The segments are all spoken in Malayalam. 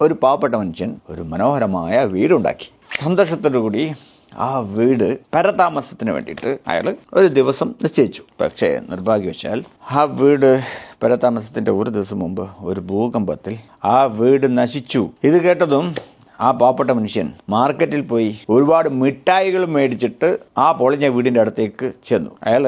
ഒരു പാവപ്പെട്ട മനുഷ്യൻ ഒരു മനോഹരമായ വീടുണ്ടാക്കി. സന്തോഷത്തോടുകൂടി ആ വീട് പരതാമസത്തിന് വേണ്ടിയിട്ട് അയാൾ ഒരു ദിവസം നിശ്ചയിച്ചു. പക്ഷേ നിർഭാഗ്യവശാൽ ആ വീട് പരതാമസത്തിൻ്റെ ഒരു ദിവസം മുമ്പ് ഒരു ഭൂകമ്പത്തിൽ ആ വീട് നശിച്ചു. ഇത് കേട്ടതും ആ പാവപ്പെട്ട മനുഷ്യൻ മാർക്കറ്റിൽ പോയി ഒരുപാട് മിഠായികൾ മേടിച്ചിട്ട് ആ പൊളിഞ്ഞ വീടിൻ്റെ അടുത്തേക്ക് ചെന്നു. അയാൾ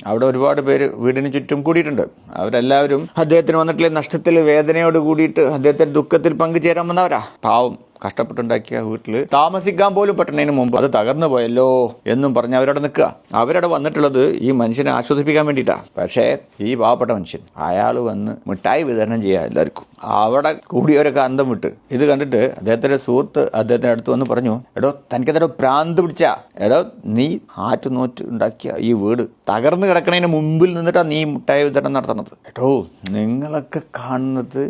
അവിടെ ഒരുപാട് പേര് വീടിന് ചുറ്റും കൂടിയിട്ടുണ്ട്. അവരെല്ലാവരും അദ്ദേഹത്തിന് വന്നിട്ടുള്ള നഷ്ടത്തിൽ വേദനയോട് കൂടിയിട്ട് അദ്ദേഹത്തിൻ്റെ ദുഃഖത്തിൽ പങ്കുചേരാൻ വന്നവരാ. പാവം കഷ്ടപ്പെട്ടുണ്ടാക്കിയ വീട്ടിൽ താമസിക്കാൻ പോലും പറ്റുന്നതിന് മുമ്പ് അത് തകർന്നു പോയല്ലോ എന്നും പറഞ്ഞ് അവരവിടെ നിൽക്കുക. അവരവിടെ വന്നിട്ടുള്ളത് ഈ മനുഷ്യനെ ആശ്വസിപ്പിക്കാൻ വേണ്ടിയിട്ടാണ്. പക്ഷേ ഈ പാവപ്പെട്ട മനുഷ്യൻ അയാൾ വന്ന് മിഠായി വിതരണം ചെയ്യുക എല്ലാവർക്കും. അവിടെ കൂടിയവരൊക്കെ അന്തം വിട്ട് ഇത് കണ്ടിട്ട് അദ്ദേഹത്തിൻ്റെ സുഹൃത്ത് അദ്ദേഹത്തിൻ്റെ അടുത്ത് വന്ന് പറഞ്ഞു, എടോ തനിക്കെന്തോ ഭ്രാന്ത് പിടിച്ചാ, എടോ നീ ആറ്റുനോറ്റ് ഉണ്ടാക്കിയ ഈ വീട് തകർന്നു കിടക്കണതിന് മുമ്പിൽ നിന്നിട്ടാണ് നീ മിഠായി വിതരണം നടത്തുന്നത്. എടോ നിങ്ങളൊക്കെ കാണുന്നത്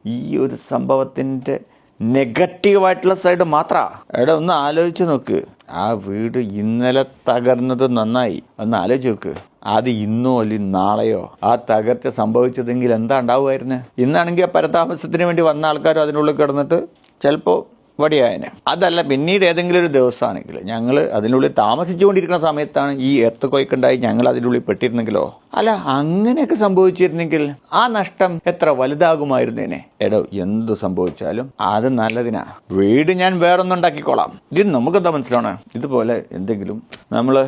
ഈ ഒരു സംഭവത്തിൻ്റെ നെഗറ്റീവായിട്ടുള്ള സൈഡ് മാത്രമാണ്. എടാ ഒന്ന് ആലോചിച്ച് നോക്ക്, ആ വീട് ഇന്നലെ തകർന്നത് നന്നായി, ഒന്ന് ആലോചിച്ച് നോക്ക്. അത് ഇന്നോ അല്ലെങ്കിൽ നാളെയോ ആ തകർച്ച സംഭവിച്ചതെങ്കിൽ എന്താ ഉണ്ടാവുമായിരുന്നു? ഇന്നാണെങ്കിൽ ആ പരതാമസത്തിന് വേണ്ടി വന്ന ആൾക്കാരും അതിനുള്ളിൽ കിടന്നിട്ട് ചിലപ്പോൾ വടിയായനെ. അതല്ല പിന്നീട് ഏതെങ്കിലും ഒരു ദിവസമാണെങ്കിൽ ഞങ്ങൾ അതിനുള്ളിൽ താമസിച്ചുകൊണ്ടിരിക്കുന്ന സമയത്താണ് ഈ എർത്ത് കൊയ്ക്കുണ്ടായി ഞങ്ങൾ അതിനുള്ളിൽ പെട്ടിരുന്നെങ്കിലോ, അല്ല അങ്ങനെയൊക്കെ സംഭവിച്ചിരുന്നെങ്കിൽ ആ നഷ്ടം എത്ര വലുതാകുമായിരുന്നേനെ. എടോ എന്തു സംഭവിച്ചാലും അത് നല്ലതിനാ. വീട് ഞാൻ വേറൊന്നും ഉണ്ടാക്കിക്കോളാം. ഇത് നമുക്കെന്താ മനസ്സിലാണ്? ഇതുപോലെ എന്തെങ്കിലും നമ്മൾ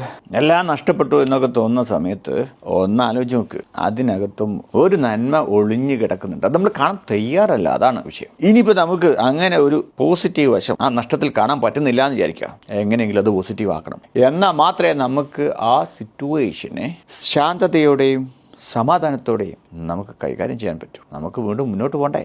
എല്ലാം നഷ്ടപ്പെട്ടു എന്നൊക്കെ തോന്നുന്ന സമയത്ത് ഒന്ന് ആലോചിച്ച് നോക്ക്, അതിനകത്തും ഒരു നന്മ ഒളിഞ്ഞു കിടക്കുന്നുണ്ട്. അത് നമ്മൾ കാണാൻ തയ്യാറല്ല, അതാണ് വിഷയം. ഇനിയിപ്പോൾ നമുക്ക് അങ്ങനെ ഒരു പോസിറ്റീവ് വശം ആ നഷ്ടത്തിൽ കാണാൻ പറ്റുന്നില്ല എന്ന് വിചാരിക്കുക. എങ്ങനെയെങ്കിലും അത് പോസിറ്റീവ് ആക്കണം. എന്നാൽ മാത്രമേ നമുക്ക് ആ സിറ്റുവേഷനെ ശാന്തതയോടെയും സമാധാനത്തോടെയും നമുക്ക് കൈകാര്യം ചെയ്യാൻ പറ്റൂ. നമുക്ക് വീണ്ടും മുന്നോട്ട് പോകണ്ടേ?